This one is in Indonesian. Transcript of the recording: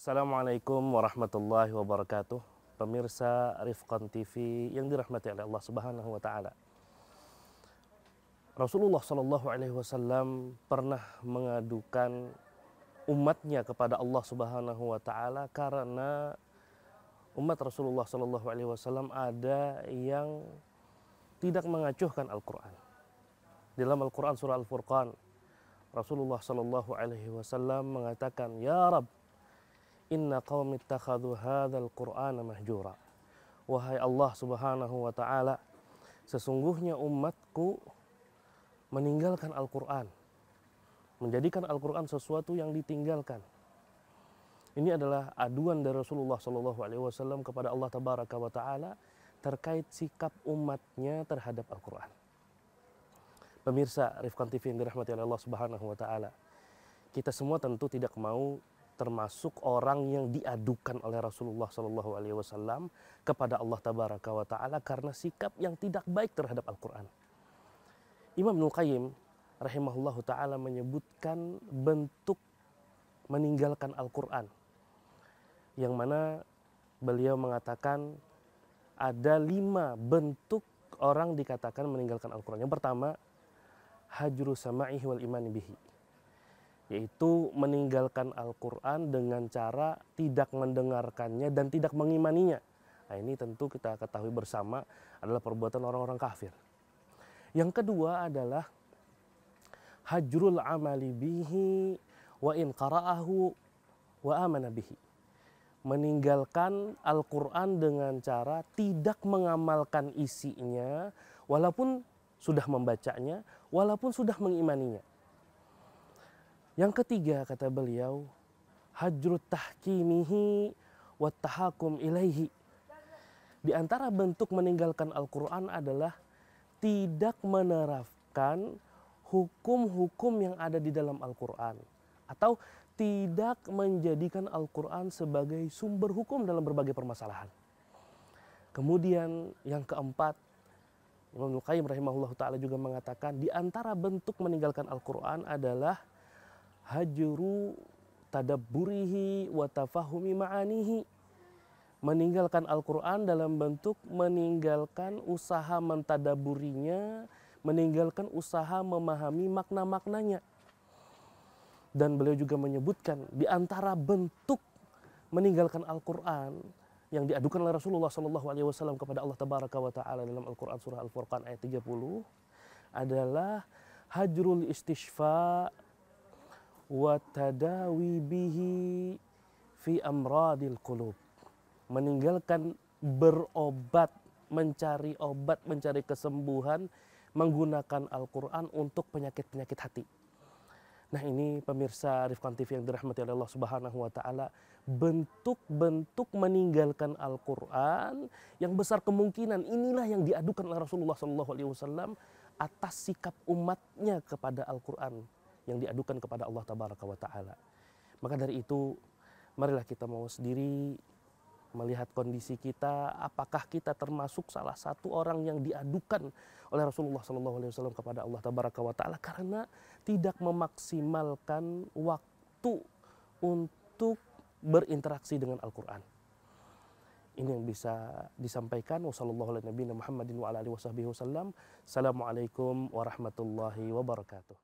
Assalamualaikum warahmatullahi wabarakatuh. Pemirsa Rifqan TV yang dirahmati oleh Allah Subhanahu wa taala. Rasulullah Shallallahu alaihi wasallam pernah mengadukan umatnya kepada Allah Subhanahu wa taala karena umat Rasulullah Shallallahu alaihi wasallam ada yang tidak mengacuhkan Al-Qur'an. Dalam Al-Qur'an surah Al-Furqan, Rasulullah Shallallahu alaihi wasallam mengatakan, "Ya Rabb, inna qaumi ittakhadhu hadzal qur'ana mahjura." Wahai Allah Subhanahu wa taala, sesungguhnya umatku meninggalkan Al-Qur'an, menjadikan Al-Qur'an sesuatu yang ditinggalkan. Ini adalah aduan dari Rasulullah Shallallahu alaihi wasallam kepada Allah Tabaraka wa taala terkait sikap umatnya terhadap Al-Qur'an. Pemirsa Rifqan TV yang dirahmati oleh Allah Subhanahu wa taala, kita semua tentu tidak mau termasuk orang yang diadukan oleh Rasulullah Shallallahu alaihi wasallam kepada Allah Tabaraka wa taala karena sikap yang tidak baik terhadap Al-Qur'an. Imam Ibnul Qayyim rahimahullahu taala menyebutkan bentuk meninggalkan Al-Qur'an, yang mana beliau mengatakan ada 5 bentuk orang dikatakan meninggalkan Al-Qur'an. Yang pertama, hajru sama'ihi wal imani bihi, yaitu meninggalkan Al-Qur'an dengan cara tidak mendengarkannya dan tidak mengimaninya. Nah, ini tentu kita ketahui bersama adalah perbuatan orang-orang kafir. Yang kedua adalah hajrul amali bihi wa in qara'ahu wa amana bihi, meninggalkan Al-Qur'an dengan cara tidak mengamalkan isinya walaupun sudah membacanya, walaupun sudah mengimaninya. Yang ketiga, kata beliau, hajrut tahkimihi wa tahakum ilaihi. Di antara bentuk meninggalkan Al-Qur'an adalah tidak menerapkan hukum-hukum yang ada di dalam Al-Qur'an, atau tidak menjadikan Al-Qur'an sebagai sumber hukum dalam berbagai permasalahan. Kemudian yang keempat, Imam Ibnul Qayyim rahimahullah ta'ala juga mengatakan di antara bentuk meninggalkan Al-Qur'an adalah hajru tadabburihi wa tafahumi ma'anihi, meninggalkan Al-Qur'an dalam bentuk meninggalkan usaha mentadaburinya, meninggalkan usaha memahami makna-maknanya. Dan beliau juga menyebutkan di antara bentuk meninggalkan Al-Qur'an yang diadukan oleh Rasulullah Shallallahu alaihi wasallam kepada Allah Tabaraka wa taala dalam Al-Qur'an surah Al-Furqan ayat 30 adalah hajrul istishfa wa tadawi bihi fi amradil qulub, meninggalkan berobat, mencari obat, mencari kesembuhan menggunakan Al-Qur'an untuk penyakit-penyakit hati. Nah, ini pemirsa Rifqan TV yang dirahmati oleh Allah Subhanahu wa taala, bentuk-bentuk meninggalkan Al-Qur'an yang besar kemungkinan inilah yang diadukan oleh Rasulullah Shallallahu alaihi wasallam atas sikap umatnya kepada Al-Qur'an yang diadukan kepada Allah Tabaraka wa taala. Maka dari itu, marilah kita mau sendiri melihat kondisi kita, apakah kita termasuk salah satu orang yang diadukan oleh Rasulullah SAW kepada Allah Tabaraka wa taala karena tidak memaksimalkan waktu untuk berinteraksi dengan Al-Qur'an. Ini yang bisa disampaikan. Wassalamualaikum warahmatullahi wabarakatuh.